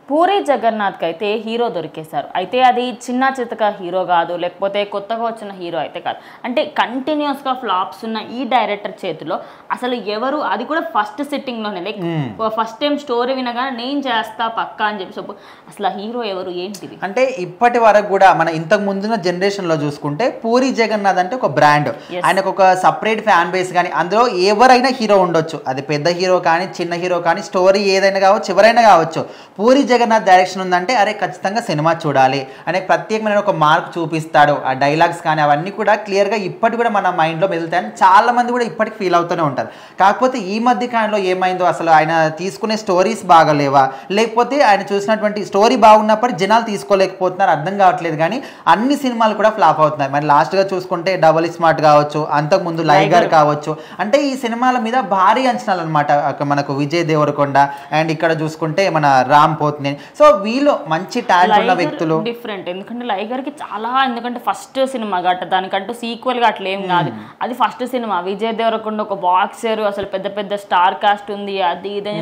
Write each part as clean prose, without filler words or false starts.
పూరి జగన్నాథ్కి అయితే హీరో దొరికేశారు. అయితే అది చిన్న చితక హీరో కాదు, లేకపోతే కొత్తగా వచ్చిన హీరో అయితే కాదు. అంటే కంటిన్యూస్గా ఫ్లాప్స్ ఉన్న ఈ డైరెక్టర్ చేతిలో అసలు ఎవరు, అది కూడా ఫస్ట్ సిట్టింగ్లోనే, లైక్ ఫస్ట్ టైం స్టోరీ వినగానే నేను చేస్తా పక్కా అని చెప్పి అసలు ఆ హీరో ఎవరు ఏంటిది అంటే ఇప్పటి వరకు కూడా మన ఇంతకు ముందున్న జనరేషన్లో చూసుకుంటే పూరి జగన్నాథ్ అంటే ఒక బ్రాండ్, ఆయనకు ఒక సపరేట్ ఫ్యాన్ బేస్ కానీ అందులో ఎవరైనా హీరో ఉండొచ్చు, అది పెద్ద హీరో కానీ చిన్న హీరో కానీ స్టోరీ ఏదైనా కావచ్చు ఎవరైనా కావచ్చు. పూరి జగన్నాథ్ డైరెక్షన్ ఉందంటే అరే ఖచ్చితంగా సినిమా చూడాలి అనే ప్రత్యేకమైన ఒక మార్క్ చూపిస్తాడు. ఆ డైలాగ్స్ కానీ అవన్నీ కూడా క్లియర్గా ఇప్పటి కూడా మన మైండ్లో మెదులుతాయని చాలా మంది కూడా ఇప్పటికి ఫీల్ అవుతూనే ఉంటారు. కాకపోతే ఈ మధ్య కాలంలో ఏమైందో, అసలు ఆయన తీసుకునే స్టోరీస్ బాగలేవా, లేకపోతే ఆయన చూసినటువంటి స్టోరీ బాగున్నప్పుడు జనాలు తీసుకోలేకపోతున్నారు, అర్థం కావట్లేదు. కానీ అన్ని సినిమాలు కూడా ఫ్లాప్ అవుతున్నాయి. మరి లాస్ట్గా చూసుకుంటే డబుల్ స్మార్ట్ కావచ్చు, అంతకుముందు లైగర్ కావచ్చు, అంటే ఈ సినిమాల మీద భారీ అంచనాలు అనమాట. మనకు విజయ్ దేవరకొండ అండ్ ఇక్కడ చూసుకుంటే మన రామ్ పోత్నే. సో వీళ్ళు మంచి టాలెంట్ ఉన్న వ్యక్తులు. డిఫరెంట్, ఎందుకంటే లైగర్కి చాలా, ఎందుకంటే ఫస్ట్ సినిమా గట్ట దానికంటూ సీక్వెల్గా అట్లా ఏం కాదు, అది ఫస్ట్ సినిమా. విజయ్ దేవరకొండ ఒక బాక్సర్, అసలు పెద్ద పెద్ద స్టార్ కాస్ట్ ఉంది, అది ఇది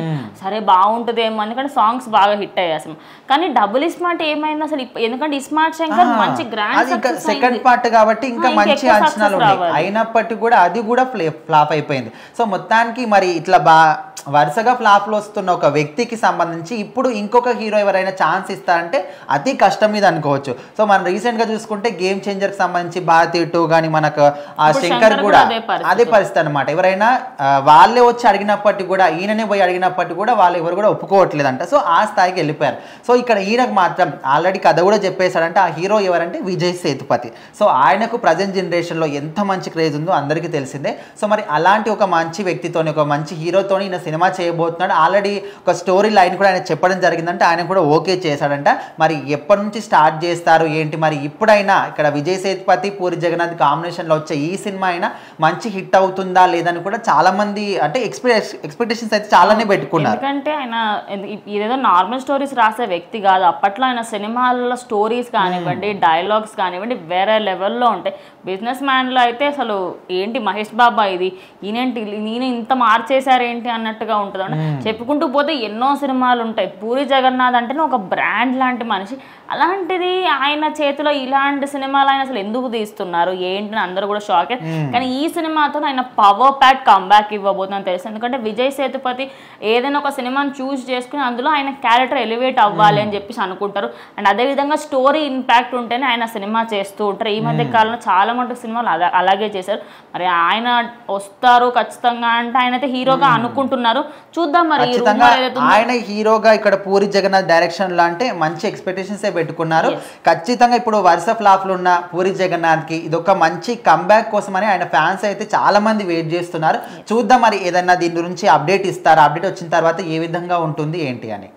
సరే బాగుంటుందేమో, ఎందుకంటే సాంగ్స్ బాగా హిట్ అయ్యాయి అసలు. కానీ డబుల్ స్మార్ట్ ఏమైంది అసలు, ఎందుకంటే ఇస్మార్ట్ శంకర్ మంచి గ్రాండ్ సెకండ్ పార్ట్ కాబట్టి ఇంకా మంచి అంచనాలు ఉన్నాయి, అయినప్పటికీ కూడా అది కూడా ఫ్లాప్ అయిపోయింది. సో మొత్తానికి మరి ఇట్లా వరుసగా ఫ్లాప్లు వస్తున్న ఒక వ్యక్తికి సంబంధించి ఇప్పుడు ఇంకొక హీరో ఎవరైనా ఛాన్స్ ఇస్తారంటే అతి కష్టం మీద అనుకోవచ్చు. సో మనం రీసెంట్గా చూసుకుంటే గేమ్ చేంజర్కి సంబంధించి భారతీయ 2 కానీ మనకు ఆ శంకర్ కూడా అదే పరిస్థితి అనమాట. ఎవరైనా వాళ్ళే వచ్చి అడిగినప్పటికీ కూడా, ఈయననే పోయి అడిగినప్పటికీ కూడా వాళ్ళు ఎవరు కూడా ఒప్పుకోవట్లేదంట. సో ఆ స్థాయికి వెళ్ళిపోయారు. సో ఇక్కడ ఈయనకు మాత్రం ఆల్రెడీ కథ కూడా చెప్పేశాడంటే ఆ హీరో ఎవరంటే విజయ్ సేతుపతి. సో ఆయనకు ప్రజెంట్ జనరేషన్లో ఎంత మంచి క్రేజ్ ఉందో అందరికీ తెలిసిందే. సో మరి అలాంటి ఒక మంచి వ్యక్తితోని, ఒక మంచి హీరోతోని ఈయన సినిమా చేయబోతున్నాడు. ఆల్రెడీ ఒక స్టోరీ లైన్ కూడా ఆయన చెప్పడం జరిగిందంటే ఆయన కూడా ఓకే చేశాడంట. మరి ఎప్పటి నుంచి స్టార్ట్ చేస్తారు ఏంటి, మరి ఇప్పుడైనా ఇక్కడ విజయ్ సేతుపతి పూరి జగన్నాథ్ కాంబినేషన్లో వచ్చే ఈ సినిమా అయినా మంచి హిట్ అవుతుందా లేదని కూడా చాలా మంది అంటే ఎక్స్పెక్టేషన్స్ అయితే చాలానే పెట్టుకున్నారు. ఎందుకంటే ఆయన ఇదేదో నార్మల్ స్టోరీస్ రాసే వ్యక్తి కాదు. అప్పట్లో ఆయన సినిమాల్లో స్టోరీస్ కానివ్వండి, డైలాగ్స్ కానివ్వండి వేరే లెవెల్లో ఉంటాయి. బిజినెస్ మ్యాన్లో అయితే అసలు ఏంటి మహేష్ బాబా ఇది, ఈయనేంటి నేను ఇంత మార్చేశారేంటి అన్నట్టుగా ఉంటుంది. చెప్పుకుంటూ పోతే ఎన్నో సినిమాలు ఉంటాయి. పూరి జగన్నాథ్ అంటేనే ఒక బ్రాండ్ లాంటి మనిషి. అలాంటిది ఆయన చేతిలో ఇలాంటి సినిమాలు ఆయన అసలు ఎందుకు తీస్తున్నారు ఏంటి అని అందరూ కూడా షాక్. కానీ ఈ సినిమాతో ఆయన పవర్ ప్యాక్ కంబ్యాక్ ఇవ్వబోతుందని తెలుసు. ఎందుకంటే విజయ్ సేతుపతి ఏదైనా ఒక సినిమాని చూస్ చేసుకుని అందులో ఆయన క్యారెక్టర్ ఎలివేట్ అవ్వాలి అని చెప్పేసి అనుకుంటారు. అండ్ అదేవిధంగా స్టోరీ ఇంపాక్ట్ ఉంటేనే ఆయన సినిమా చేస్తూ ఉంటారు. ఈ మధ్య కాలంలో చాలా మటుకు సినిమాలు అలాగే చేశారు. మరి ఆయన వస్తారు ఖచ్చితంగా అంటే ఆయన అయితే హీరోగా అనుకుంటున్నారు. చూద్దాం మరి ఆయన హీరోగా ఇక్కడ పూరి జగన్నాథ్ డైరెక్షన్ లో అంటే మంచి ఎక్స్పెక్టేషన్స్ పెట్టుకున్నారు. ఖచ్చితంగా ఇప్పుడు వరుస ఫ్లాప్లు ఉన్న పూరి జగన్నాథ్ కి ఇదొక మంచి కంబ్యాక్ కోసమని ఆయన ఫ్యాన్స్ అయితే చాలా మంది వెయిట్ చేస్తున్నారు. చూద్దాం మరి ఏదన్నా దీని గురించి అప్డేట్ ఇస్తారా, అప్డేట్ వచ్చిన తర్వాత ఏ విధంగా ఉంటుంది ఏంటి అని.